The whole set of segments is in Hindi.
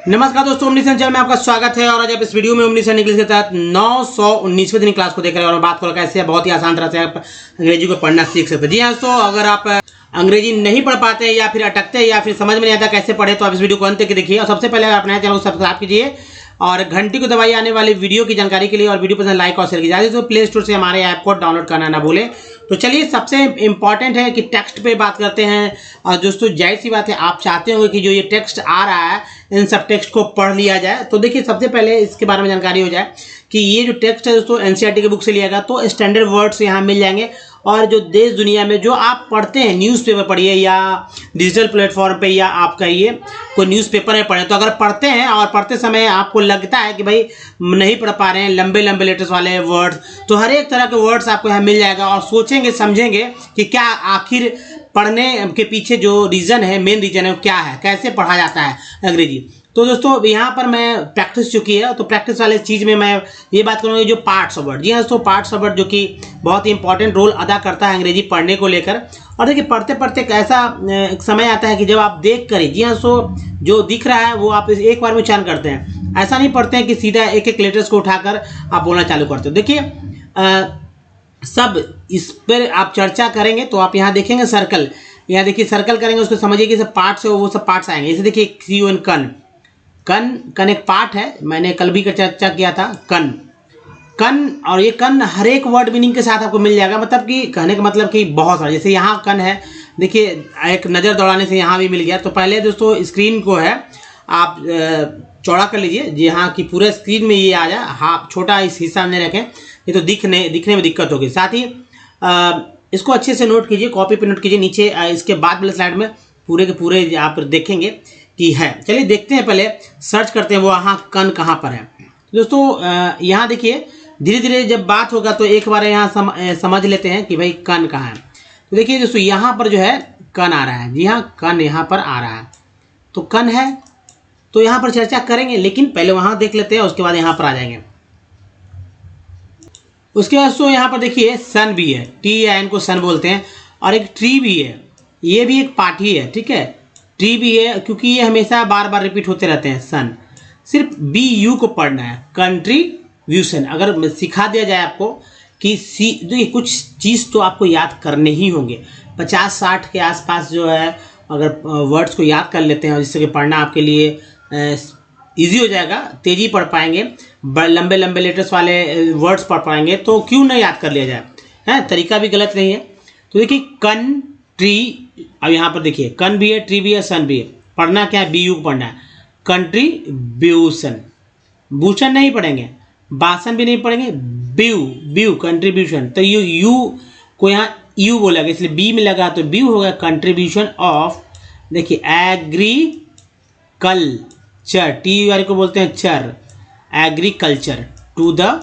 नमस्कार दोस्तों, ओमनीसेंस चैनल में आपका स्वागत है। और आज आप इस वीडियो में ओमनीसेंस इंग्लिश के तहत 919वें दिन क्लास को देख रहे हैं और बात करो कैसे बहुत ही आसान तरह से आप अंग्रेजी को पढ़ना सीख सकते हैं। जी हाँ दोस्तों, अगर आप अंग्रेजी नहीं पढ़ पाते या फिर अटकते हैं या फिर समझ में नहीं आता कैसे पढ़े, तो आप इस वीडियो को अंत तक देखिए। और सबसे पहले अपने चैनल को सब्सक्राइब कीजिए और घंटी को दबाइए आने वाली वीडियो की जानकारी के लिए। और वीडियो पसंद लाइक और शेयर कीजिए। तो प्ले स्टोर से हमारे ऐप को डाउनलोड करना ना भूलें। तो चलिए, सबसे इंपॉर्टेंट है कि टेक्स्ट पे बात करते हैं। और दोस्तों जाहिर सी बात है, आप चाहते होंगे कि जो ये टेक्स्ट आ रहा है इन सब टेक्स्ट को पढ़ लिया जाए। तो देखिए, सबसे पहले इसके बारे में जानकारी हो जाए कि ये जो टेक्स्ट है दोस्तों एनसीईआरटी की बुक से लिया गया। तो स्टैंडर्ड वर्ड्स यहाँ मिल जाएंगे और जो देश दुनिया में जो आप पढ़ते हैं, न्यूज़पेपर पढ़िए या डिजिटल प्लेटफॉर्म पे या आप कहिए कोई न्यूज़पेपर में पढ़ें, तो अगर पढ़ते हैं और पढ़ते समय आपको लगता है कि भाई नहीं पढ़ पा रहे हैं लंबे लंबे लेटर्स वाले वर्ड्स, तो हर एक तरह के वर्ड्स आपको यहाँ मिल जाएगा। और सोचेंगे समझेंगे कि क्या आखिर पढ़ने के पीछे जो रीज़न है, मेन रीज़न है वो क्या है, कैसे पढ़ा जाता है अंग्रेजी। तो दोस्तों यहाँ पर मैं प्रैक्टिस चुकी है, तो प्रैक्टिस वाले चीज़ में मैं ये बात करूँगा जो पार्ट्स ऑफ वर्ड। जी हाँ दोस्तों, पार्ट्स ऑफ वर्ड जो कि बहुत ही इंपॉर्टेंट रोल अदा करता है अंग्रेजी पढ़ने को लेकर। और देखिए, पढ़ते पढ़ते एक ऐसा एक समय आता है कि जब आप देख कर, जी हाँ दोस्तों, जो दिख रहा है वो आप एक बार में उच्चारण करते हैं। ऐसा नहीं पढ़ते हैं कि सीधा एक एक लेटर्स को उठाकर आप बोलना चालू करते हो। देखिए, सब इस पर आप चर्चा करेंगे। तो आप यहाँ देखेंगे सर्कल, यहाँ देखिए सर्कल करेंगे, उसको समझिए कि सब पार्ट्स है, वो सब पार्ट्स आएंगे। जैसे देखिए CUN कन, कन एक पार्ट है, मैंने कल भी चर्चा किया था। कन और ये कन हर एक वर्ड मीनिंग के साथ आपको मिल जाएगा। मतलब कि कहने का मतलब कि बहुत सारा, जैसे यहाँ कन है, देखिए एक नज़र दौड़ाने से यहाँ भी मिल गया। तो पहले दोस्तों स्क्रीन को है आप चौड़ा कर लीजिए, जी हाँ, कि पूरे स्क्रीन में ये आ जाए। हाँ, छोटा इस हिस्सा में रखें, ये तो दिखने में दिक्कत होगी। साथ ही इसको अच्छे से नोट कीजिए, कॉपी पे नोट कीजिए। नीचे इसके बाद वाले स्लाइड में पूरे के पूरे आप देखेंगे कि है। चलिए देखते हैं, पहले सर्च करते हैं वो वहाँ कन कहाँ पर है। दोस्तों यहाँ देखिए, धीरे धीरे जब बात होगा तो एक बार यहाँ समझ लेते हैं कि भाई कन कहाँ है। तो देखिए दोस्तों, यहाँ पर जो है कन आ रहा है। जी हाँ, कन यहाँ पर आ रहा है। तो कन है तो यहाँ पर चर्चा करेंगे, लेकिन पहले वहाँ देख लेते हैं, उसके बाद यहाँ पर आ जाएंगे। उसके बाद तो यहाँ पर देखिए सन भी है, TN को सन बोलते हैं। और एक ट्री भी है, ये भी एक पार्ट ही है, ठीक है। ट्री भी है क्योंकि ये हमेशा बार बार रिपीट होते रहते हैं। सन सिर्फ BU को पढ़ना है, कंट्रीब्यूशन। अगर सिखा दिया जाए आपको कि देखिए कुछ चीज़ तो आपको याद करने ही होंगे। 50-60 के आसपास जो है, अगर वर्ड्स को याद कर लेते हैं और जिससे कि पढ़ना आपके लिए ईजी हो जाएगा, तेज़ी पढ़ पाएंगे, लंबे लंबे लेटर्स वाले वर्ड्स पढ़ पाएंगे, तो क्यों नहीं याद कर लिया जाए, है तरीका भी गलत नहीं है। तो देखिए कन ट्री, अब यहाँ पर देखिए कन भी है, ट्री भी है, सन भी है। पढ़ना क्या है, BU को पढ़ना है, कंट्रीब्यूशन। भूषण नहीं पढ़ेंगे, भाषण भी नहीं पढ़ेंगे, ब्यू कंट्रीब्यूशन। तो यू को यहाँ यू बोलेगा, इसलिए बी में लगा तो ब्यू होगा, कंट्रीब्यूशन ऑफ। देखिए एग्रीकल्चर, टी वाले को बोलते हैं चर, एग्रीकल्चर टू द।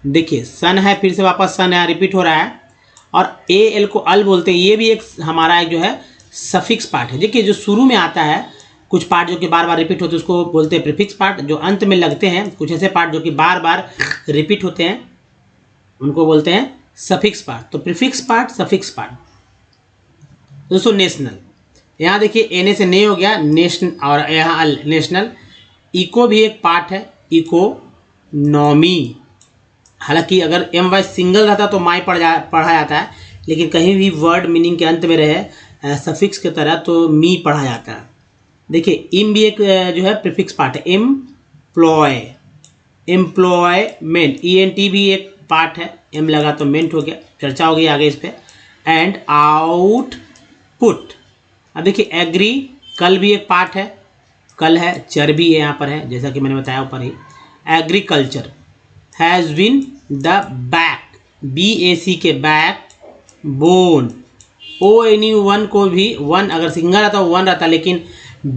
देखिए सन है, फिर से वापस सन है, रिपीट हो रहा है। और AL को अल बोलते हैं, ये भी एक हमारा जो है सफिक्स पार्ट है। देखिए जो शुरू में आता है, कुछ पार्ट जो कि बार बार रिपीट होते हैं उसको बोलते हैं प्रीफिक्स पार्ट। जो अंत में लगते हैं, कुछ ऐसे पार्ट जो कि बार बार रिपीट होते हैं, उनको बोलते हैं सफिक्स पार्ट। तो प्रीफिक्स पार्ट, सफिक्स पार्ट। दोस्तों नेशनल, यहाँ देखिए एने से ने हो गया नेशन, और यहाँ अल नेशनल। इको भी एक पार्ट है, इकोनॉमी। हालांकि अगर MY सिंगल रहता तो माई पढ़ा जाता है, लेकिन कहीं भी वर्ड मीनिंग के अंत में रहे सफिक्स की तरह तो मी पढ़ा जाता है। देखिए इम भी एक जो है प्रीफिक्स पार्ट है, एम्प्लॉयमेंट। ENT भी एक पार्ट है, एम लगा तो मेंट हो गया, चर्चा होगी आगे इस पर। And output. अब देखिए एग्री, कल भी एक पार्ट है, कल है, चर भी है यहाँ पर है, जैसा कि मैंने बताया ऊपर ही। Agriculture has been the back, BAC के बैक बोन। ONE को भी वन, अगर सिंगल रहता तो वन रहता, लेकिन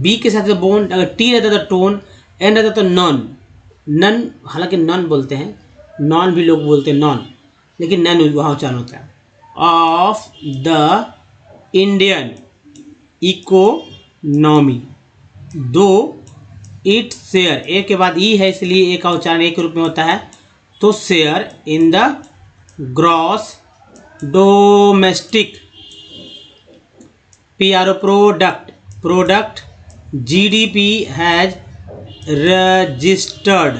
B के साथ बोन, अगर T रहता तो टोन, N रहता तो नॉन। नन, हालांकि नॉन बोलते हैं, नॉन भी लोग बोलते हैं नॉन, लेकिन नन वहाँ उच्चारण होता है। Of the Indian economy. दो इट शेयर, ए के बाद ई है इसलिए ए का उच्चारण एक रूप में होता है, तो share in the gross domestic PRO product GDP has registered,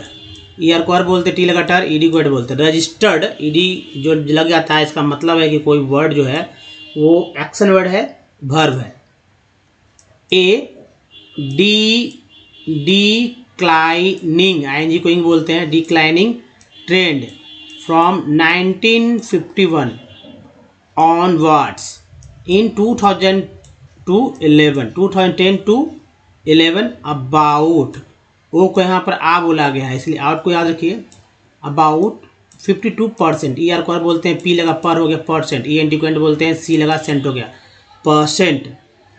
ER को आर बोलते, टी लगा टर, ईडी को एड बोलते। रजिस्टर्ड, ईडी जो लग जाता है इसका मतलब है कि कोई वर्ड जो है वो एक्शन वर्ड है, वर्ब है। ए डिक्लाइनिंग, आईएनजी को इंग बोलते हैं, declining trend from 1951 onwards in 2000 to 2010 to 11 about, O को यहाँ पर आ बोला गया है इसलिए आउट को याद रखिए। अबाउट 52%, ई आर को बोलते हैं, पी लगा पर हो गया परसेंट, ई एन टी को बोलते हैं, सी लगा सेंट हो गया परसेंट,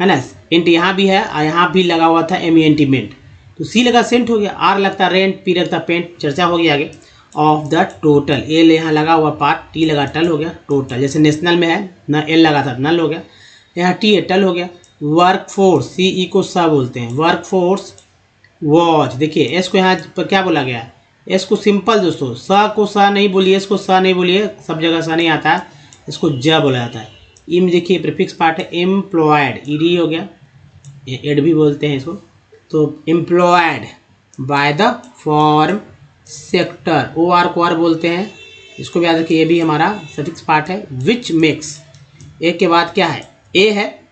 है ना। इंट यहाँ भी है और यहाँ भी लगा हुआ था एम ई एन टी मेंट, तो सी लगा सेंट हो गया, आर लगता रेंट, पी लगता पेंट, चर्चा हो गया आगे। ऑफ द टोटल, ए यहाँ लगा हुआ पार्ट, टी लगा टल हो गया टोटल, जैसे नेशनल में है ना एल लगा था नल हो गया, यहाँ टी टल हो गया। वर्क फोर्स, सी ई को सा बोलते हैं, वर्क फोर्स वॉच, देखिए एस को यहाँ पर क्या बोला गया है, एस को सिंपल दोस्तों, सा को सा नहीं बोलिए, एस को सा नहीं बोलिए, सब जगह सा नहीं आता है, इसको ज बोला जाता है। इम देखिए प्रीफिक्स पार्ट है, एम्प्लॉयड, ई डी हो गया, एड भी बोलते हैं इसको, तो employed by the farm sector, O R को आर बोलते हैं, इसको भी याद रखिए, ये भी हमारा सफिक्स पार्ट है। विच मेक्स, ए के बाद क्या है, ए है,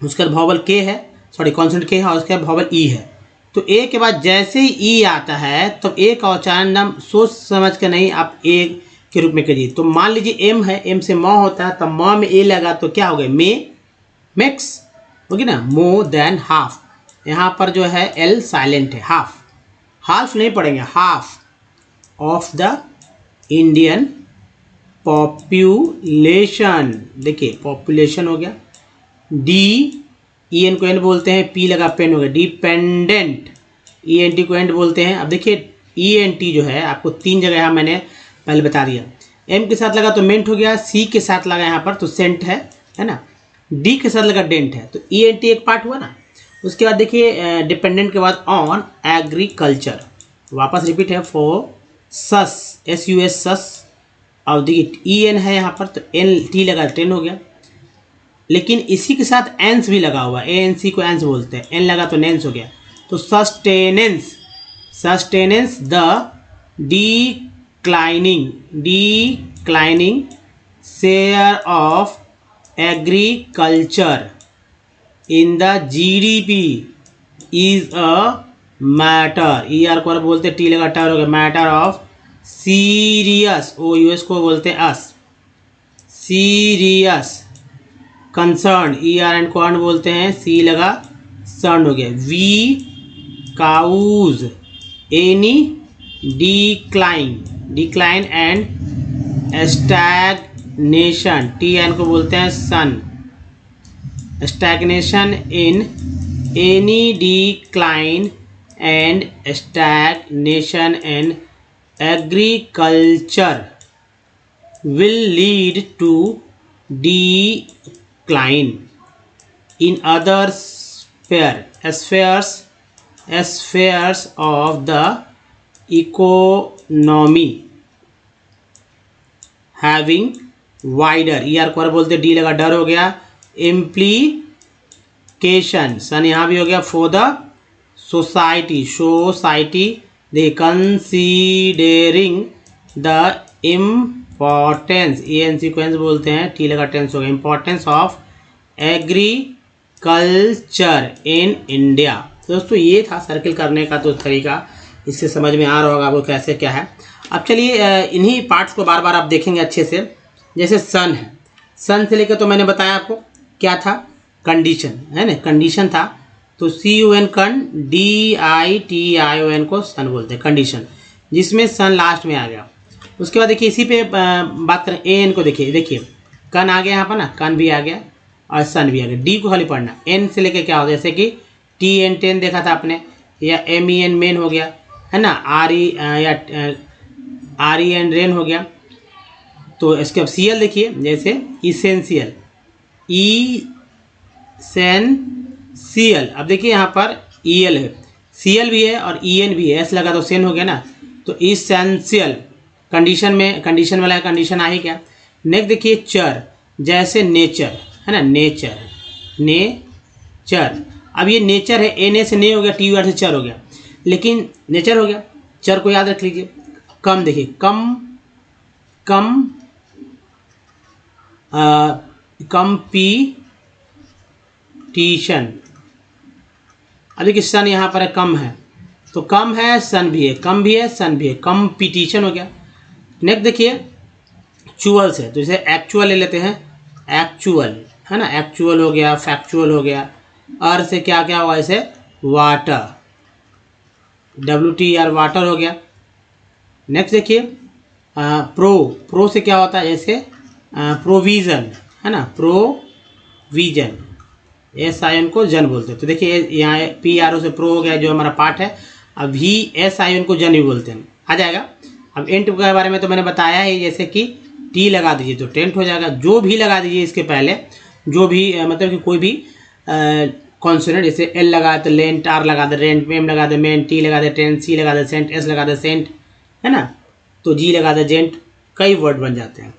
उसके बाद वॉवल के है, सॉरी कॉन्सोनेंट के है, और उसके बाद वॉवल ई है। तो ए के बाद जैसे ही ई आता है तो ए का उच्चारण नाम सोच समझ के नहीं आप ए के रूप में करिए। तो मान लीजिए एम है, एम से म होता है, तो म में ए लगा तो क्या हो गया, मे मेक्स होगी ना, मोर देन हाफ, यहाँ पर जो है एल साइलेंट है, हाफ, हाफ नहीं पढ़ेंगे, half of the Indian population, देखिए पॉपुलेशन हो गया। डी ई एन को एंड बोलते हैं, पी लगा पेन हो गया, डिपेंडेंट, ई एन टी को एंड बोलते हैं। अब देखिए ई एन टी जो है आपको तीन जगह यहाँ मैंने पहले बता दिया, एम के साथ लगा तो मेंट हो गया, सी के साथ लगा यहाँ पर तो सेंट है ना, डी के साथ लगा डेंट है, तो ई एन टी एक पार्ट हुआ ना। उसके बाद देखिए डिपेंडेंट के बाद ऑन एग्रीकल्चर, वापस रिपीट है, फॉर सस, एस यू एस सस, और देखिए ई एन है यहाँ पर तो एन टी लगा टेन हो गया, लेकिन इसी के साथ एंस भी लगा हुआ है, ए एन सी को एंस बोलते हैं, एन लगा तो नेंस हो गया, तो sustenance, sustenance the declining share of agriculture in the GDP is a matter, E R को बोलते हैं, टी लगा टर हो गया, matter of serious, O US को बोलते हैं अस, serious concern, E R and को बोलते हैं, सी लगा सन हो गया। We cause any decline and stagnation, T N को बोलते हैं सन, stagnation in any decline and stagnation in agriculture will lead to decline in other spheres of the economy having wider, E R को बोलते डी लगा डर हो गया, implication, सन यहाँ भी हो गया, for the society they considering the importance, A N sequence बोलते हैं, टी लगा टेंस हो गया, importance of agriculture in India. तो दोस्तों ये था सर्किल करने का तो तरीका, इससे समझ में आ रहा होगा आपको कैसे क्या है। अब चलिए इन्हीं पार्ट्स को बार बार आप देखेंगे अच्छे से। जैसे सन है, सन से लेकर तो मैंने बताया आपको क्या था, कंडीशन है ना, कंडीशन था, तो C U N con, D I T I O N को सन बोलते हैं, कंडीशन, जिसमें सन लास्ट में आ गया। उसके बाद देखिए इसी पे बात करें, ए एन को देखिए कन आ गया यहाँ पर ना, कन भी आ गया और सन भी आ गया। डी को खाली पढ़ना, एन से लेके क्या हो, जैसे कि टी एन टेन देखा था आपने, या एम ई एन मेन हो गया है ना, आर ई या आर ई एन रेन हो गया। तो इसके अब सी एल देखिए, जैसे इसेंशियल, ई सेंशियल। अब देखिए यहाँ पर ई एल है, सी एल भी है और ई एन भी है, एस लगा तो सेन हो गया ना, तो इसेंशियल कंडीशन में, कंडीशन वाला कंडीशन आ ही क्या। नेक्स्ट देखिए चर, जैसे नेचर है ना, नेचर, अब ये नेचर है, एन ए से ने हो गया, टी यू आर से चर हो गया। लेकिन नेचर हो गया। चर को याद रख लीजिए। कम देखिए, कम कम कंपटीशन। अब देखिए सन यहाँ पर है, कम है तो कम है, सन भी है, कम भी है, सन भी है, कंपटीशन हो गया। नेक्स्ट देखिए चुअल से, तो जैसे एक्चुअल ले लेते हैं, एक्चुअल है ना, एक्चुअल हो गया, फैक्चुअल हो गया। अर से क्या क्या हुआ, ऐसे वाटर, WTR वाटर हो गया। नेक्स्ट देखिए प्रो से क्या होता है, जैसे प्रोविज़न है ना, प्रोविज़न, SIN को जन बोलते हैं। तो देखिए यहाँ PRO से प्रो हो गया जो हमारा पार्ट है। अब VSIN को जन भी बोलते हैं, आ जाएगा। अब एंट के बारे में तो मैंने बताया है, जैसे कि टी लगा दीजिए तो टेंट हो जाएगा। जो भी लगा दीजिए इसके पहले, जो भी मतलब कि कोई भी कॉन्सोनेंट, जैसे L लगा दे तो लेंट, R लगा दे रेंट, M लगा दे मेन, T लगा दे टेंट, C लगा दे सेंट, S लगा दे सेंट है ना, तो G लगा दे जेंट, कई वर्ड बन जाते हैं।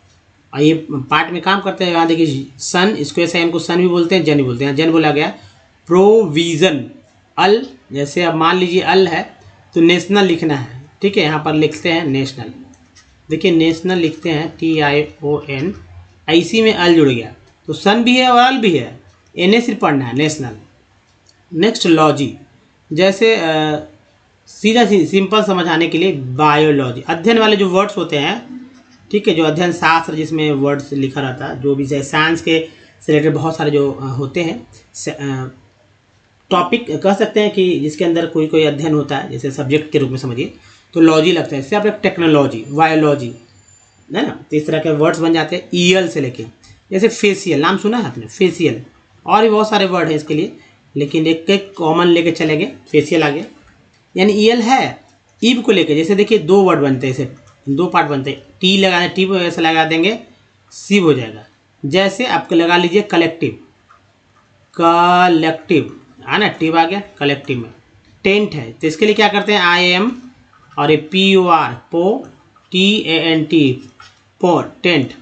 और ये पार्ट में काम करते हैं। यहाँ देखिए सन, इसको SIN को सन भी बोलते हैं, जन भी बोलते हैं। जन बोला गया प्रोविज़न। अल, जैसे अब मान लीजिए अल है तो नेशनल लिखना है, ठीक है, यहाँ पर लिखते हैं नेशनल। देखिए नेशनल लिखते हैं TION, इसी में अल जुड़ गया तो सन भी है और अल भी है, NA सिर्फ पढ़ना है, नेशनल। नेक्स्ट लॉजी, जैसे सीधा सिंपल समझाने के लिए बायोलॉजी, अध्ययन वाले जो वर्ड्स होते हैं, ठीक है, जो अध्ययन शास्त्र जिसमें वर्ड्स लिखा रहता है, जो भी साइंस के से रिलेटेड बहुत सारे जो होते हैं टॉपिक कह सकते हैं कि जिसके अंदर कोई कोई अध्ययन होता है, जैसे सब्जेक्ट के रूप में समझिए तो लॉजी लगता है। इससे आप टेक्नोलॉजी, बायोलॉजी है ना, तो इस तरह के वर्ड्स बन जाते हैं। EL से लेके, जैसे फेशियल, नाम सुना है आपने, फेशियल, और भी बहुत सारे वर्ड हैं इसके लिए, लेकिन एक एक कॉमन लेके चलेंगे, फेशियल आगे, यानी EL है। ईब को लेके जैसे देखिए दो वर्ड बनते हैं, इसे दो पार्ट बनते हैं, टी लगा टी ऐसे लगा देंगे, सिव हो जाएगा। जैसे आपको लगा लीजिए कलेक्टिव, कलेक्टिव है ना, टिव आ गया कलेक्टिव में। टेंट है तो इसके लिए क्या करते हैं, IM और ये POR, पो, TANT, पो, टेंट।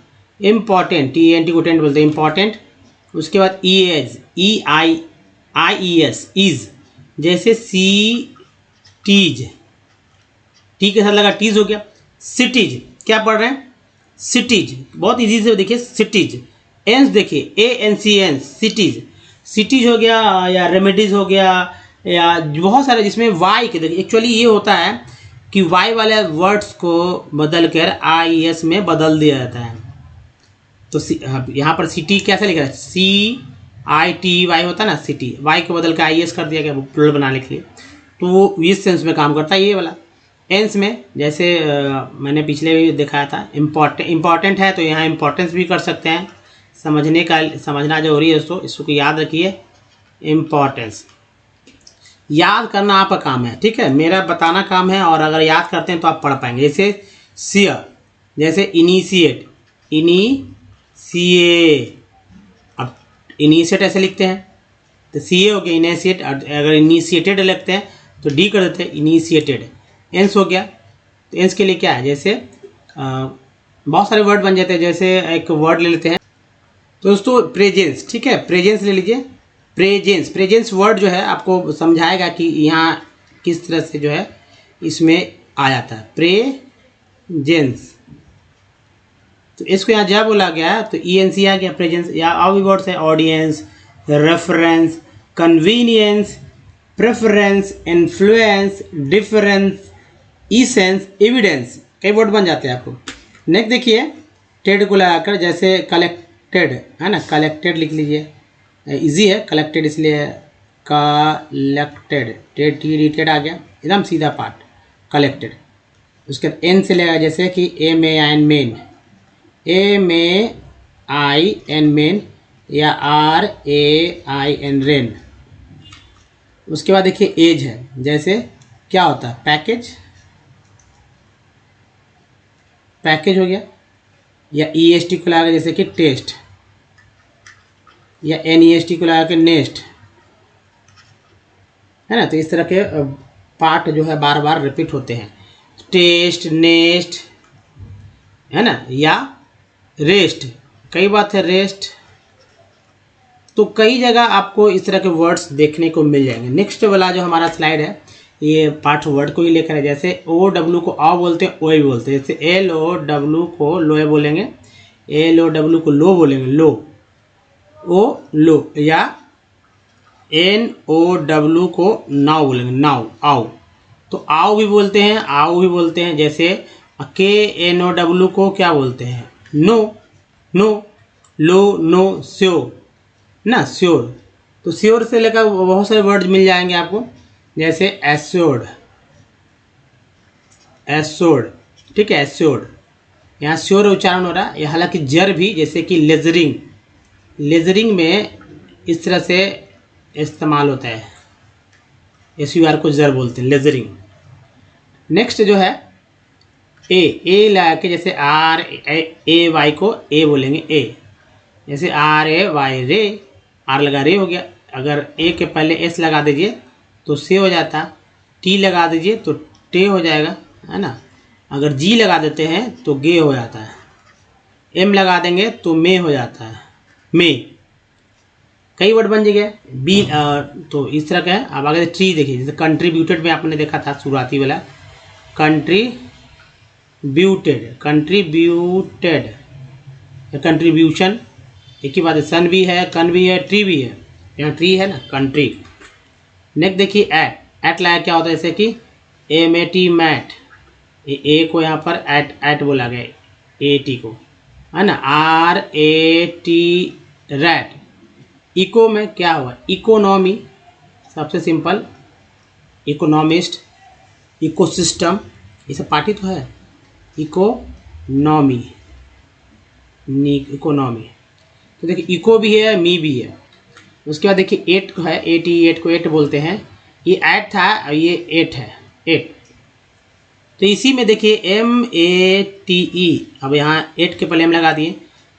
इम्पॉर्टेंट, TANT को टेंट बोलते हैं, इम्पॉर्टेंट। उसके बाद EAS, EIES, इज, जैसे सीटीज, टी के साथ लगा टीज हो गया। सिटीज, क्या पढ़ रहे हैं, सिटीज, बहुत इजी से देखिए, सिटीज। एंस देखिए ANCN, सिटीज, सिटीज हो गया, या रेमेडीज हो गया, या बहुत सारे जिसमें वाई के, देखिए एक्चुअली ये होता है कि वाई वाले वर्ड्स को बदल कर IES में बदल दिया जाता है। तो यहाँ पर सिटी कैसे लिखा है, CITY होता है ना, सिटी, वाई को बदल कर IES कर दिया गया प्लूरल बनाने के लिए, तो वो इस सेंस में काम करता है ये वाला। एंस में जैसे मैंने पिछले भी दिखाया था, इम्पॉर्टेंट है तो यहाँ इम्पोर्टेंस भी कर सकते हैं। समझना जरूरी है दोस्तों, इसको याद रखिए, इम्पोर्टेंस याद करना आपका काम है, ठीक है, मेरा बताना काम है, और अगर याद करते हैं तो आप पढ़ पाएंगे। जैसे सियर, जैसे इनिशिएट, अब इनिशिएट ऐसे लिखते हैं तो CA हो गया इनिशिएट, अगर इनिशिएटेड लिखते हैं तो D कर देते हैं, इनिशिएटेड। एंस हो गया, तो एंस के लिए क्या है, जैसे बहुत सारे वर्ड बन जाते हैं। जैसे एक वर्ड ले लेते हैं तो दोस्तों प्रेजेंस, ठीक है, प्रेजेंस ले लीजिए। प्रेजेंस वर्ड जो है आपको समझाएगा कि यहाँ किस तरह से जो है इसमें आ जाता है, प्रेजेंस। तो इसको यहाँ जब बोला गया तो ENC आ गया, प्रेजेंस। या और भी वर्ड्स है, audience, reference, convenience, preference, influence, difference, essence, evidence, कई वर्ड बन जाते हैं आपको। नेक्स्ट देखिए टेड को लगाकर, जैसे कलेक्टेड है ना, कलेक्टेड लिख लीजिए, इजी है, कलेक्टेड इसलिए कलेक्टेड, टेड आ गया, एकदम सीधा पार्ट, कलेक्टेड। उसके बाद एन से लेगा, जैसे कि MAIN मेन, MAIN मेन, या RAIN रेन। उसके बाद देखिए एज है, जैसे क्या होता है, पैकेज हो गया, या EST को लगा जैसे कि टेस्ट, या NEST को लगा के नेस्ट, है ना। तो इस तरह के पार्ट जो है बार बार रिपीट होते हैं, टेस्ट, नेस्ट, है ना, या रेस्ट, कई बात है रेस्ट। तो कई जगह आपको इस तरह के वर्ड्स देखने को मिल जाएंगे। नेक्स्ट वाला जो हमारा स्लाइड है, ये पार्ट वर्ड को ही लेकर है। जैसे ओ डब्ल्यू को आ बोलते हैं, ओ भी बोलते हैं। जैसे एल ओ डब्ल्यू को लोए बोलेंगे, एल ओ डब्ल्यू को लो बोलेंगे, लो, ओ लो। या एन ओ डब्ल्यू को नाव बोलेंगे, नाव, आओ। तो आओ भी बोलते हैं, आओ भी बोलते हैं। जैसे के एन ओ डब्ल्यू को क्या बोलते हैं, नो, नो, लो, नो, श्योर ना, श्योर। तो श्योर से लेकर बहुत सारे वर्ड्स मिल जाएंगे आपको। जैसे एश्योर्ड, एश्योर्ड, ठीक है, एश्योर्ड। यहाँ श्योर उच्चारण हो रहा है। हालांकि जर भी, जैसे कि लेजरिंग, लेजरिंग में इस तरह से इस्तेमाल होता है, SUR को जर बोलते हैं, लेजरिंग। नेक्स्ट जो है ए लगा के, जैसे RAY को ए बोलेंगे, ए। जैसे RAY, रे, आर लगा रे हो गया। अगर ए के पहले एस लगा दीजिए तो से हो जाता, टी लगा दीजिए तो टे हो जाएगा, है ना। अगर जी लगा देते हैं तो गे हो जाता है, एम लगा देंगे तो मे हो जाता है, मे। कई वर्ड बन गए बी। तो इस तरह का है। अब आगे ट्री देखिए, जैसे कंट्रीब्यूटेड में आपने देखा था शुरुआती वाला, कंट्रीब्यूटेड, कंट्रीब्यूटेड, कंट्रीब्यूशन, एक ही बात है। सन भी है, कन भी है, ट्री भी है। यहाँ ट्री है ना, कंट्री। नेक्स्ट देखिए एट लगा क्या होता है, जैसे कि MAT, मैट, ए को यहाँ पर एट बोला गया, AT को, है ना। RAT, rat. इको में क्या हुआ, इकोनॉमी, सबसे सिंपल, इकोनॉमिस्ट, इकोसिस्टम, ये सब पार्टी तो है। Economy, economy. तो देखिए इको भी है, मी भी है। उसके बाद देखिए एट को है, 88 को एट बोलते हैं। ये एट था और ये एट है, एट। तो इसी में देखिए MATE, अब यहाँ एट के पहले एम लगा दिए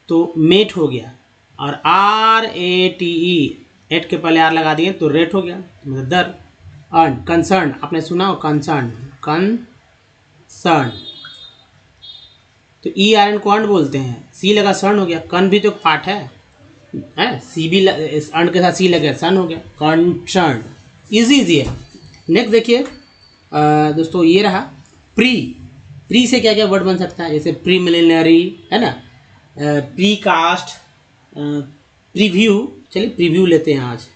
तो मेट हो गया। और RATE, एट के पहले आर लगा दिए तो रेट हो गया, मतलब दर। अर्न, कंसर्न, आपने सुना हो, कंसर्न, कंसर्न। तो ERN को अर्न बोलते हैं, सी लगा सर्न हो गया। कन भी तो पार्ट है, सी भी अर्न के साथ सी लगे, सन हो गया, कंसर्न। इजी है। नेक्स्ट देखिए दोस्तों, ये रहा प्री। प्री से क्या क्या वर्ड बन सकता है, जैसे प्रीलिमिनरी, है ना, प्रीकास्ट, प्रीव्यू। चलिए प्रीव्यू लेते हैं आज।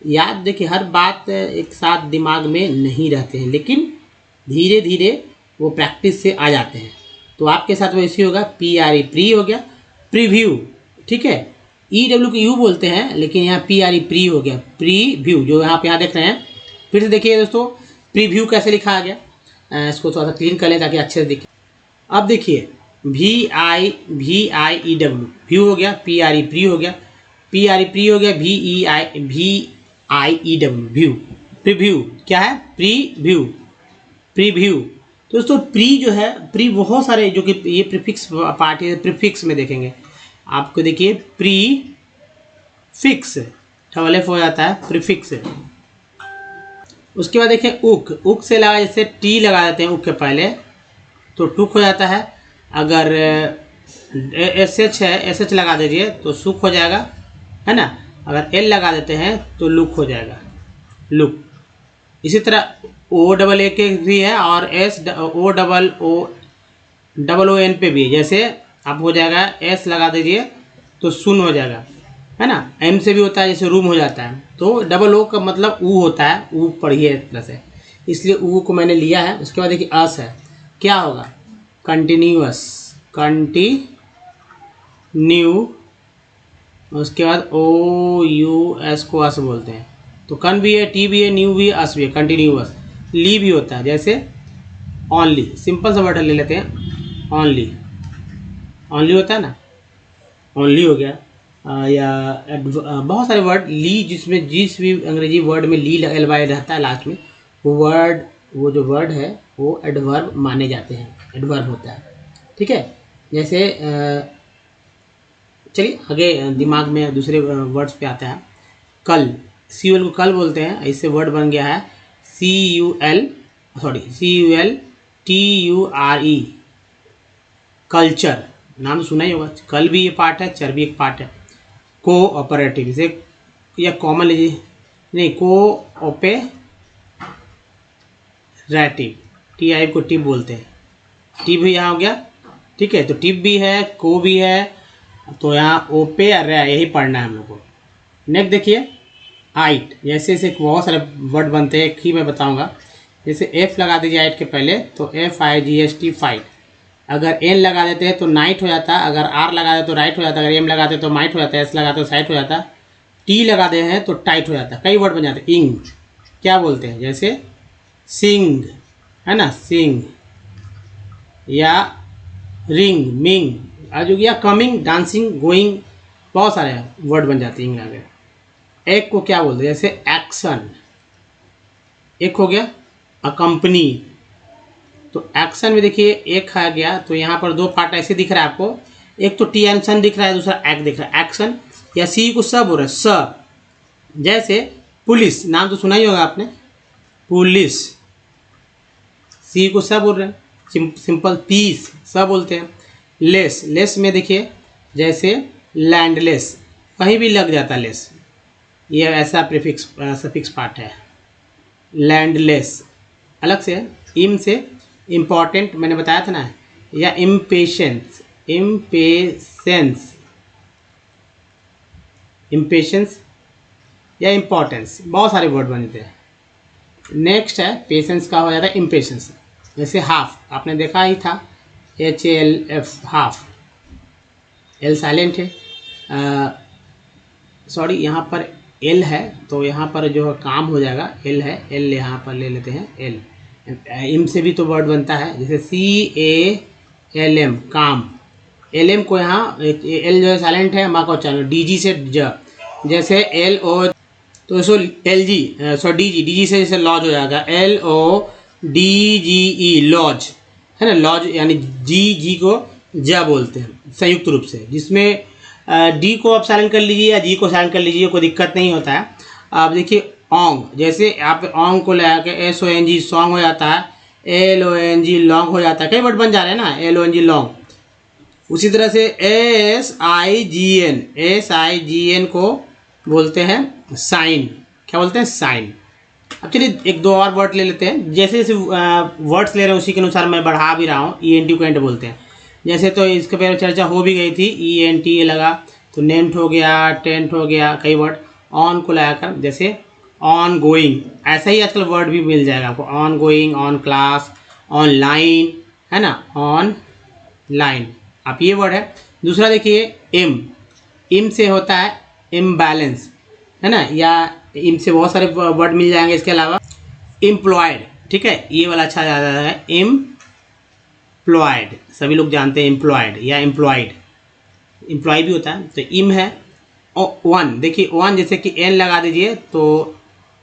याद देखिए, हर बात एक साथ दिमाग में नहीं रहते हैं, लेकिन धीरे धीरे वो प्रैक्टिस से आ जाते हैं। तो आपके साथ वो ऐसे होगा, PRE, प्री हो गया, प्रीव्यू, ठीक है। EW को यू बोलते हैं, लेकिन यहाँ PRE, प्री हो गया, प्रीव्यू, जो आप यहाँ देख रहे हैं। फिर से देखिए दोस्तों, प्रीव्यू कैसे लिखा आ गया, इसको थोड़ा सा क्लीन कर लें ताकि अच्छे से दिखे। अब देखिए VIEW, व्यू हो गया, PRE, प्री हो गया, PRE, प्री हो गया, VIEW, व्यू। प्रीव्यू क्या है, प्रीव्यू, प्रीव्यू। तो दोस्तों प्री जो है, प्री बहुत सारे, जो कि ये प्रीफिक्स पार्ट है, प्रीफिक्स में देखेंगे आपको। देखिए प्रीफिक्स, डबल एफ हो जाता है, प्रीफिक्स। उसके बाद देखिए उक से लगा, जैसे टी लगा देते हैं उक के पहले तो टुक हो जाता है। अगर SH है, SH लगा दीजिए तो सुख हो जाएगा, है ना। अगर L लगा देते हैं तो लुक हो जाएगा, लुक। इसी तरह OAA के भी है, और OON पे भी है। जैसे आप हो जाएगा, S लगा दीजिए तो सुन हो जाएगा, है ना। M से भी होता है, जैसे रूम हो जाता है। तो O का मतलब ऊ होता है, ऊ पढ़िए एक तरह से, इसलिए ऊ को मैंने लिया है। उसके बाद देखिए अस है, क्या होगा, कंटिन्यूअस, कंटिन्यू। उसके बाद OUS को अस बोलते हैं। तो कन भी है, टी भी है, न्यू भी है, अस भी है, कंटिन्यूअस। ली भी होता है, जैसे ऑनली, सिंपल सा वर्ड ले लेते हैं, ऑनली, ऑनली होता है ना, ऑनली हो गया। या बहुत सारे वर्ड ली, जिसमें जिस भी अंग्रेजी वर्ड में ली LY रहता है लास्ट में, वो वर्ड, वो जो वर्ड है वो एडवर्ब माने जाते हैं, एडवर्ब होता है, ठीक है। जैसे चलिए आगे दिमाग में दूसरे वर्ड्स पे आता है। कल, CUL को कल बोलते हैं, इससे वर्ड बन गया है CULTURE, कल्चर। नाम सुना ही होगा, कल भी ये पार्ट है, चर भी एक पार्ट है। कोऑपरेटिव, इसे, या कॉमन लीजिए, नहीं, रेटिव, टी आई को टिप बोलते हैं। टिप भी यहाँ हो गया, ठीक है। तो टिप भी है, को भी है, तो यहाँ ओ पे रे यही पढ़ना है हम लोग को। नेक्स्ट देखिए आइट, जैसे ऐसे बहुत सारे वर्ड बनते हैं, एक ही मैं बताऊंगा। जैसे एफ लगा दीजिए आइट के पहले तो FIGHT फाइट। अगर एन लगा देते हैं तो नाइट हो जाता है, अगर आर लगा देते तो राइट हो जाता है, अगर एम लगाते तो माइट हो जाता है, एस लगाते तो साइट हो जाता है, टी लगा दे हैं तो टाइट हो जाता है। कई वर्ड बन जाते हैं। इंग क्या बोलते हैं, जैसे सिंग है ना, सिंग, या रिंग, मिंग, आज हो गया कमिंग, डांसिंग, गोइंग, बहुत सारे वर्ड बन जाते हैं इंग आगे। एक को क्या बोलते हैं, जैसे एक्शन, एक हो गया अकम्पनी। तो एक्शन में देखिए एक आ गया, तो यहाँ पर दो पार्ट ऐसे दिख रहा है आपको, एक तो टी एन सन दिख रहा है, दूसरा एक्ट दिख रहा है, एक्शन। या सी को सब हो रहा है, स, जैसे पुलिस, नाम तो सुना ही होगा आपने, पुलिस, सी को सब बोल रहे हैं। सिंपल पीस सब बोलते हैं। लेस, लेस में देखिए जैसे लैंडलेस, कहीं भी लग जाता है लेस, ये ऐसा प्रीफिक्स सफिक्स पार्ट है। लैंडलेस अलग से है। इम से इम्पॉर्टेंट मैंने बताया था ना, या इम्पेशेंस, इम्पेशेंस, इम्पेशेंस या इम्पोर्टेंस, बहुत सारे वर्ड बनते हैं। नेक्स्ट है पेशेंस का हो जाता है इम्पेशेंस। जैसे हाफ, आपने देखा ही था, HALF हाफ, एल साइलेंट है, सॉरी यहाँ पर एल है, तो यहाँ पर जो है काम हो जाएगा, एल है, एल यहाँ पर ले लेते हैं एल। इम से भी तो वर्ड बनता है, जैसे CALM काम, LM को यहाँ एल जो है साइलेंट है, माँ को चलो DG से ज, जैसे LO, तो इसको LG DG से जैसे लॉज हो जाएगा, LODGE लॉज है ना, लॉज, यानी जी को ज बोलते हैं संयुक्त रूप से, जिसमें डी को आप साइलेंट कर लीजिए या जी को साइलेंट कर लीजिए, कोई दिक्कत नहीं होता है। आप देखिए ओंग, जैसे आप ओंग को लगा के SONG सॉन्ग हो जाता है, LONG लॉन्ग हो जाता है, कई वर्ड बन जा रहे हैं ना, LONG लॉन्ग। उसी तरह से SIGN को बोलते हैं साइन, क्या बोलते हैं, साइन। अब चलिए एक दो और वर्ड ले लेते हैं, जैसे जैसे वर्ड्स ले रहे हैं उसी के अनुसार मैं बढ़ा भी रहा हूँ। ENT को एंट बोलते हैं, जैसे तो इसके पहले चर्चा हो भी गई थी, ENT लगा तो नेंट हो गया, टेंट हो गया, कई वर्ड। ऑन को लगाकर जैसे ऑन गोइंग, ऐसा ही आजकल वर्ड भी मिल जाएगा आपको, on going, on class, online है ना, ऑन लाइन, आप ये वर्ड है। दूसरा देखिए इम से होता है इम्बैलेंस है ना, या इम से बहुत सारे वर्ड मिल जाएंगे। इसके अलावा एम्प्लॉयड, ठीक है, ये वाला अच्छा ज़्यादा है, एम्प्लॉयड, सभी लोग जानते हैं एम्प्लॉयड या एम्प्लॉयड, एम्प्लॉय भी होता है। तो इम है। वन, देखिए वन जैसे कि एन लगा दीजिए तो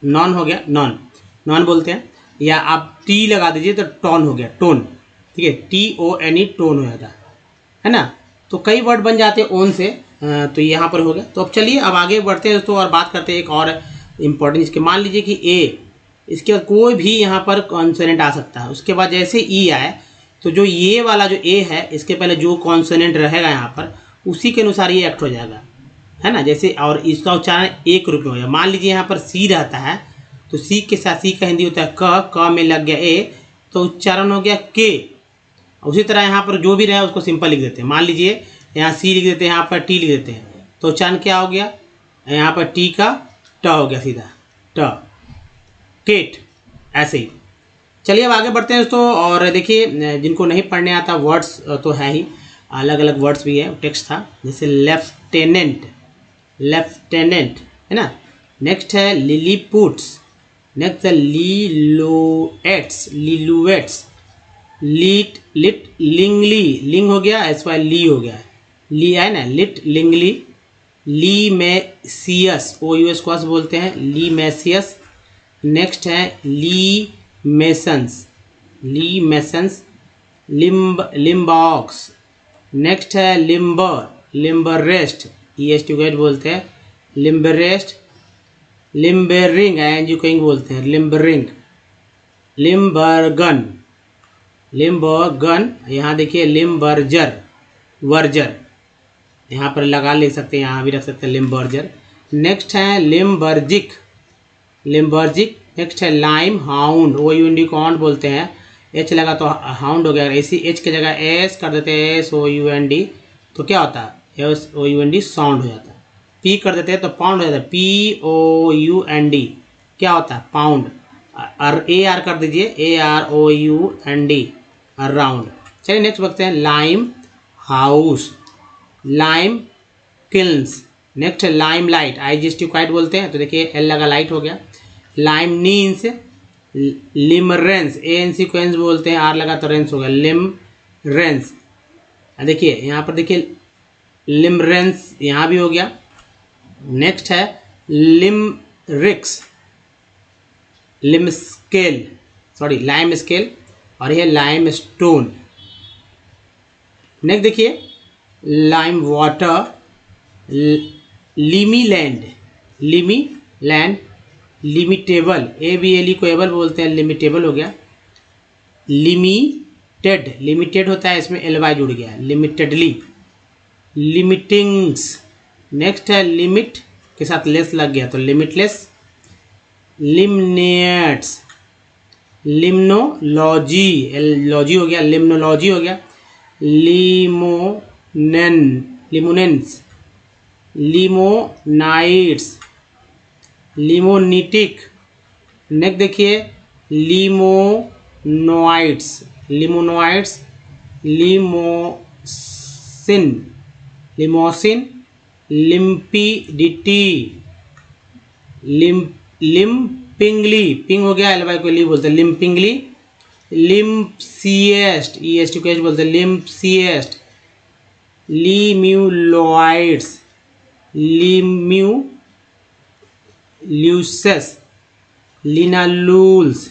नॉन हो गया, नॉन, नॉन बोलते हैं, या आप टी लगा दीजिए तो टॉन हो गया, टोन, ठीक है, TONE टोन हो जाता है ना। तो कई वर्ड बन जाते हैं ओन से, तो यहाँ पर हो गया। तो अब चलिए अब आगे बढ़ते हैं दोस्तों और बात करते हैं एक और इम्पोर्टेंट, इसके मान लीजिए कि ए, इसके बाद कोई भी यहाँ पर कॉन्सोनेंट आ सकता है, उसके बाद जैसे ई आए तो जो ये वाला जो ए है इसके पहले जो कॉन्सोनेंट रहेगा यहाँ पर उसी के अनुसार ये एक्ट हो जाएगा है ना। जैसे और इसका उच्चारण एक रूप में हो जाएगा। मान लीजिए यहाँ पर सी रहता है तो सी के साथ सी का हिंदी होता है क में लग गया ए तो उच्चारण हो गया के। उसी तरह यहाँ पर जो भी रहे उसको सिंपल लिख देते हैं। मान लीजिए यहाँ सी लिख देते हैं, यहाँ पर टी लिख देते हैं तो उच्चारण क्या हो गया, यहाँ पर टी का ट हो गया सीधा ट, टेट, ऐसे ही। चलिए अब आगे बढ़ते हैं दोस्तों और देखिए जिनको नहीं पढ़ने आता वर्ड्स तो है ही, अलग अलग वर्ड्स भी है, टेक्स्ट था जैसे लेफ्टिनेंट, लेफ्टिनेंट है ना। नेक्स्ट है लिलीपुट्स, नेक्स्ट है लीलोएट्स, लीलुएट्स, लिट, लिट, लिंगली, लिंग हो गया, एस वाई ली हो गया, ली है ना, लिट, लिंगली, ली मैसियस, OUS को बोलते हैं, ली मैसियस। नेक्स्ट है ली मेसन्स, ली मेसन्स, लिम्ब, लिम्बॉक्स। नेक्स्ट है लिम्बर, लिम्बर रेस्ट, EST को बोलते हैं, लिम्बर रेस्ट, लिम्बरिंग, ING को बोलते हैं, लिम्बरिंग, लिम्बरगन, लिम्बरगन। यहाँ देखिए लिम्बर्जर, वर्जर, यहाँ पर लगा ले सकते हैं, यहाँ भी रख सकते हैं लिम्बर्जर। नेक्स्ट है लिम्बर्जिक, लिम्बर्जिक नेक्स्ट है लाइम हाउंड, OUND को हाउंड बोलते हैं, एच लगा तो हाउंड हो गया। इसी एच की जगह एस कर देते हैं SOUND तो क्या होता है SOUND साउंड हो जाता है। पी कर देते हैं तो पाउंड हो जाता है POUND क्या होता है पाउंड। और AR कर दीजिए AROUND अराउंड। चलिए नेक्स्ट देखते हैं lime house, lime kills. Next है लाइम लाइट, IGST क्वाइट बोलते हैं तो देखिए L लगा लाइट हो गया। लाइम नीन्स, लिमरेंस ANC को एंस बोलते हैं, R लगा तो रेंस हो गया लिमरेंस। देखिए यहाँ पर देखिए लिमरेंस यहाँ भी हो गया। नेक्स्ट है लिमरिक्स, लिम स्केल सॉरी लाइम स्केल और यह लाइम स्टोन। नेक्स्ट देखिए lime water, limy land, limy land, limitable ABLE को एबल बोलते हैं, लिमिटेबल हो गया। लिमिटेड, लिमिटेड होता है इसमें LY जुड़ गया, लिमिटेडली, लिमिटिंग्स। नेक्स्ट है लिमिट के साथ लेस लग गया तो लिमिटलेस। लिमनेट्स, लिम्नोलॉजी, लॉजी हो गया, लिम्नोलॉजी हो गया। लिमोनेन, लिमोनेंस, लिमोनाइट्स, लिमोनिटिक। नेक्स्ट देखिए लिमोनोइट्स, लिमोनोइट्स, लिमोसिन, लिमोसिन, लिम्पिडिटी, लिम्पिंगली, पिंग हो गया LY को ली बोलते हैं लिम्पिंगली। लिम्पसिएस्ट EST को एच बोलते हैं लिम्पसिएस्ट। लिम्यूलॉइड्स, लिम्यूल्यूसेस, लिनालूल्स,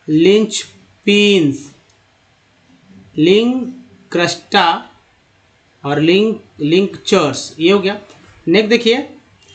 लिंच पिन्स, लिंक्रस्टा और लिंक्चर्स, ये हो गया। नेक्स्ट देखिए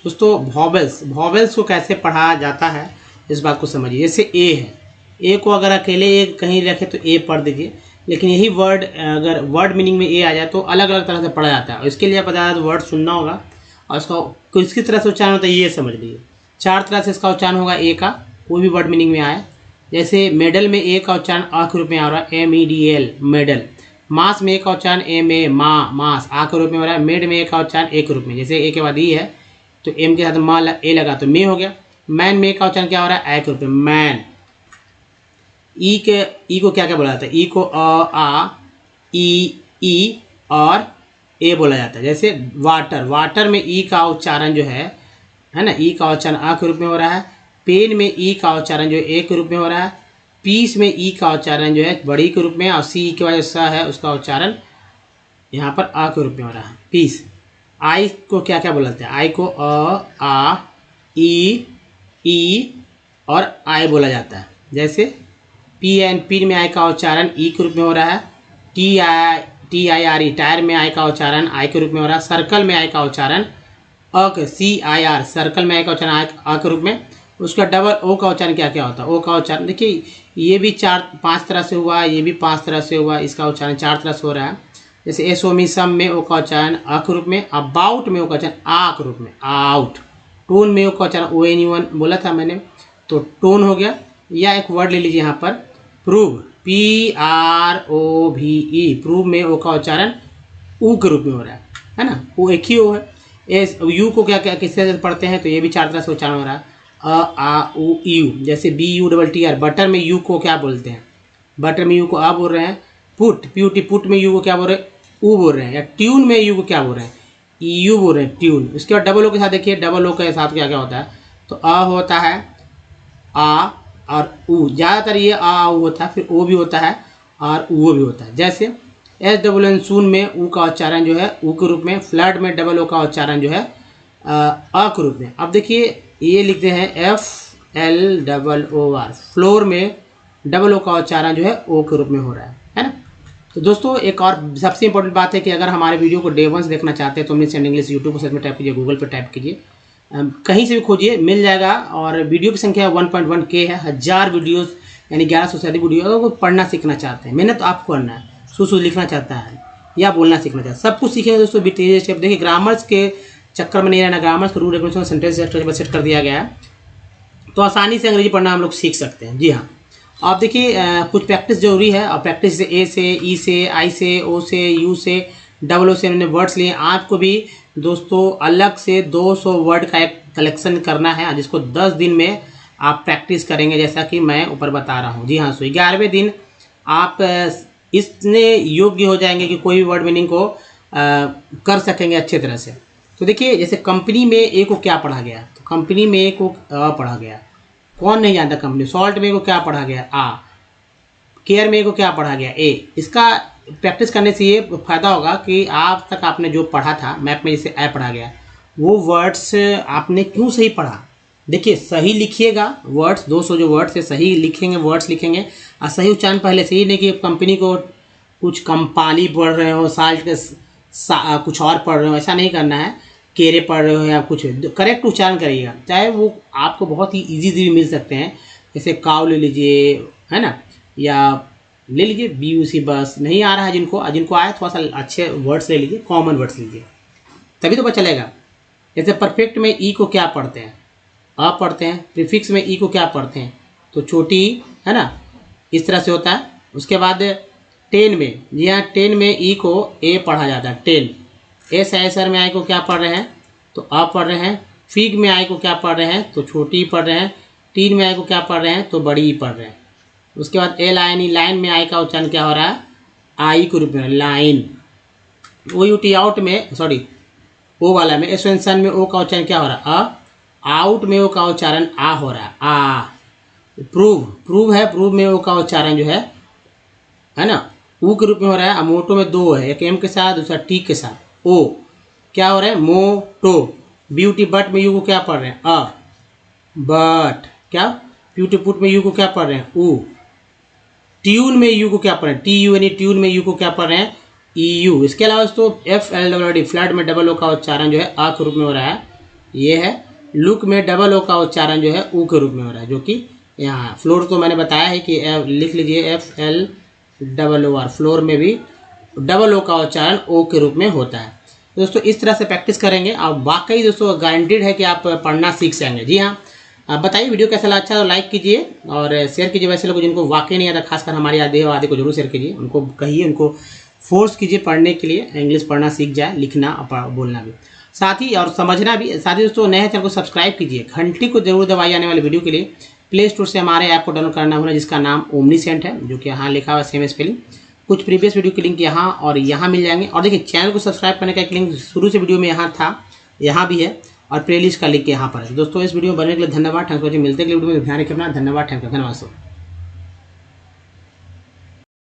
दोस्तों वॉवेल्स, वॉवेल्स को कैसे पढ़ा जाता है इस बात को समझिए। जैसे ए है, ए को अगर अकेले ए कहीं रखे तो ए पढ़ दीजिए, लेकिन यही वर्ड अगर वर्ड मीनिंग में ए आ जाए तो अलग अलग तरह से पढ़ा जाता है। और इसके लिए आप बता दें वर्ड सुनना होगा और इसका किसकी तरह से उच्चारण होता है ये समझ लीजिए। 4 तरह से इसका उच्चारण होगा ए का, कोई भी वर्ड मीनिंग में आए। जैसे मेडल में ए का उच्चारण आ के रूप में आ रहा है MEDL मेडल। मास में ए का उच्चारण MA मास आ के रूप में हो रहा है। मेड में ए का उच्चारण ए के रूप में, जैसे ए के बाद ई है तो एम के साथ मा ए लगा तो मे हो गया। मैन में का उच्चारण क्या हो रहा है? ए के रूप में मैन। ई को क्या क्या बोला जाता है? ई को आ ई और ए बोला जाता है। जैसे वाटर, वाटर में ई का उच्चारण जो है ना, ई का उच्चारण आ के रूप में हो रहा है। पेन में ई का उच्चारण जो है ए के रूप में हो रहा है। पीस में ई का उच्चारण जो है बड़ी के रूप में, और सी के वजह से है उसका उच्चारण यहाँ पर आ के रूप में हो रहा है पीस। आई को क्या क्या बोला जाता है? आई को आ ई और आई बोला जाता है। जैसे पी में आई का उच्चारण ई के रूप में हो रहा है। T I R E tyre में आई का उच्चारण आई के रूप में हो रहा है। सर्कल में आई का उच्चारण CIR सर्कल में आई का उच्चारण आ के रूप में। उसका डबल ओ का उच्चारण क्या क्या होता है? ओ का उच्चारण देखिए ये भी 4-5 तरह से हुआ, ये भी 5 तरह से हुआ, इसका उच्चारण 4 तरह से हो रहा है। जैसे एसोमिसम में ओ का उच्चारण अ के रूप में, अबाउट में ओ का उच्चारण आ के रूप में आउट। टोन में ओ का उच्चारण ONE बोला था मैंने, तो टोन हो गया। या एक वर्ड ले लीजिए यहाँ पर प्रूव, PROVE, प्रूव में ओ का उच्चारण ऊ के रूप में हो रहा है ना, वो एक ही ओ है। यू को क्या क्या किस तरह से पढ़ते हैं? तो ये भी 4 तरह से उच्चारण हो रहा है, आ उ यू। जैसे BUTTR बटर में यू को क्या बोलते हैं? बटर में यू को आ बोल रहे हैं। पुट पुट में यू को क्या बोल रहे हैं? ऊ बोल रहे हैं। या ट्यून में यू को क्या बोल रहे हैं? यू बोल रहे हैं ट्यून। उसके बाद डबल ओ के साथ देखिए, डबल ओ के साथ क्या क्या होता है? तो अ होता है आ और ऊ, ज़्यादातर ये आ ऊ होता है, फिर ओ भी होता है और ऊ भी होता है। जैसे SNN सून में ऊ का उच्चारण जो है ऊ के रूप में। फ्लड में डबल ओ का उच्चारण जो है अ के रूप में। अब देखिए ये लिखते हैं FLOOR, फ्लोर में डबल ओ का उच्चारण जो है ओ के रूप में हो रहा है ना। तो दोस्तों एक और सबसे इंपॉर्टेंट बात है कि अगर हमारे वीडियो को डे 1 देखना चाहते हैं तो इंग्लिश एंड इंग्लिश यूट्यूब पर सर्च में टाइप कीजिए, गूगल पर टाइप कीजिए, कहीं से भी खोजिए मिल जाएगा। और वीडियो की संख्या 1.1K है, 1000 वीडियोस यानी 1100 से अधिक वीडियो। अगर पढ़ना सीखना चाहते हैं, मेहनत तो आपको करना है, सु लिखना चाहता है या बोलना सीखना चाहता है, सब कुछ सीखेंगे दोस्तों बीते स्टेप। देखिए ग्रामर्स के चक्कर में नहीं रहना, ग्रामर्स का रूल रेगुलेशन सेंटेंस सेट कर दिया गया है। तो आसानी से अंग्रेजी पढ़ना हम लोग सीख सकते हैं। जी हाँ, आप देखिए कुछ प्रैक्टिस जरूरी है, और प्रैक्टिस से ए से, ई से, आई से, ओ से, यू से, डबल ओ से हमने वर्ड्स लिए। आपको भी दोस्तों अलग से 200 वर्ड का एक कलेक्शन करना है, जिसको 10 दिन में आप प्रैक्टिस करेंगे, जैसा कि मैं ऊपर बता रहा हूँ। जी हाँ, सो 11वें दिन आप इतने योग्य हो जाएंगे कि कोई भी वर्ड मीनिंग को कर सकेंगे अच्छे तरह से। तो देखिए, जैसे कंपनी में ए को क्या पढ़ा गया, तो कंपनी में ए को अ पढ़ा गया, कौन नहीं जानता कंपनी। सॉल्ट में को क्या पढ़ा गया, आ। केयर में को क्या पढ़ा गया, ए। इसका प्रैक्टिस करने से ये फायदा होगा कि आज तक आपने जो पढ़ा था, मैप में जैसे ए पढ़ा गया, वो वर्ड्स आपने क्यों सही पढ़ा। देखिए, सही लिखिएगा वर्ड्स, 200 जो वर्ड्स है सही लिखेंगे, वर्ड्स लिखेंगे, और सही उच्चारण पहले से ही। नहीं कि कंपनी को कुछ कंपानी पढ़ रहे हो, साल्ट के कुछ और पढ़ रहे हो, ऐसा नहीं करना है। केरे पढ़ रहे हो या कुछ, करेक्ट उच्चारण करिएगा, चाहे वो आपको बहुत ही इजी मिल सकते हैं। जैसे काव ले लीजिए, है ना, या ले लीजिए BUC, बस नहीं आ रहा है जिनको आया थोड़ा सा अच्छे वर्ड्स ले लीजिए, कॉमन वर्ड्स लीजिए, तभी तो पता चलेगा। जैसे परफेक्ट में ई को क्या पढ़ते हैं, अ पढ़ते हैं। प्रीफिक्स में ई को क्या पढ़ते हैं, तो छोटी ई, है ना, इस तरह से होता है। उसके बाद 10 में, जी हाँ, 10 में ई को ए पढ़ा जाता है, 10। एस आयसर में आई को क्या पढ़ रहे हैं, तो अ पढ़ रहे हैं। फिग में आई को क्या पढ़ रहे हैं, तो छोटी ई पढ़ रहे हैं। टीन में आई को क्या पढ़ रहे हैं, तो बड़ी ई पढ़ रहे हैं। उसके बाद LINE, लाइन में आई का उच्चारण क्या हो रहा है, आई के रूप में, लाइन। OUT आउट में, सॉरी ओ वाला में, एसवेंसन में ओ का उच्चारण क्या हो रहा है, अ। आउट में ओ का उच्चारण आ हो रहा है, आ। प्रूव है, प्रूव में ओ का उच्चारण जो है ना, ऊ के रूप में हो रहा है। मोटो में 2 है, एक एम के साथ, दूसरा टी के साथ, ओ। क्या हो रहा है, मोटो। ब्यूटी बट में यू को क्या पढ़ रहे हैं, अ। बट क्या, ब्यूटीफुट में यू को क्या पढ़ रहे हैं, ऊ। ट्यून में यू को क्या पढ़ रहे हैं, TUNE, ट्यून में यू को क्या पढ़ रहे हैं, EU। इसके अलावा दोस्तों FLWD, फ्लड में डबल ओ का उच्चारण जो है अ के रूप में हो रहा है, ये है। लुक में डबल ओ का उच्चारण जो है ऊ के रूप में हो रहा है, जो कि यहाँ। फ्लोर तो मैंने बताया है कि लिख लीजिए FLOOR, फ्लोर में भी डबल ओ का उच्चारण ओ के रूप में होता है। दोस्तों इस तरह से प्रैक्टिस करेंगे, और वाकई दोस्तों गारंटीड है कि आप पढ़ना सीख जाएंगे। जी हाँ, बताइए वीडियो कैसा लगा, अच्छा तो लाइक कीजिए और शेयर कीजिए। वैसे लोग जिनको वाकई नहीं आता, खासकर हमारे आदि को जरूर शेयर कीजिए, उनको कहिए, उनको फोर्स कीजिए पढ़ने के लिए, इंग्लिश पढ़ना सीख जाए, लिखना और बोलना भी, साथ ही और समझना भी। साथ ही दोस्तों नए चैनल को सब्सक्राइब कीजिए, घंटी को जरूर दबाइए आने वाले वीडियो के लिए। प्ले स्टोर से हमारे ऐप को डाउनलोड करना होगा, जिसका नाम ओमनीसेंट है, जो कि यहाँ लिखा हुआ है सेम स्पेलिंग। कुछ प्रीवियस वीडियो के लिंक यहाँ और यहाँ मिल जाएंगे। और देखिए, चैनल को सब्सक्राइब करने का एक लिंक शुरू से वीडियो में यहाँ था, यहाँ भी है, और प्लेलिस्ट का लिंक यहाँ पर है। दोस्तों इस वीडियो में बनने के लिए धन्यवाद। Thank you. मिलते हैं अगले वीडियो में, ध्यान रखिए अपना। धन्यवाद, थैंक यू, धन्यवाद।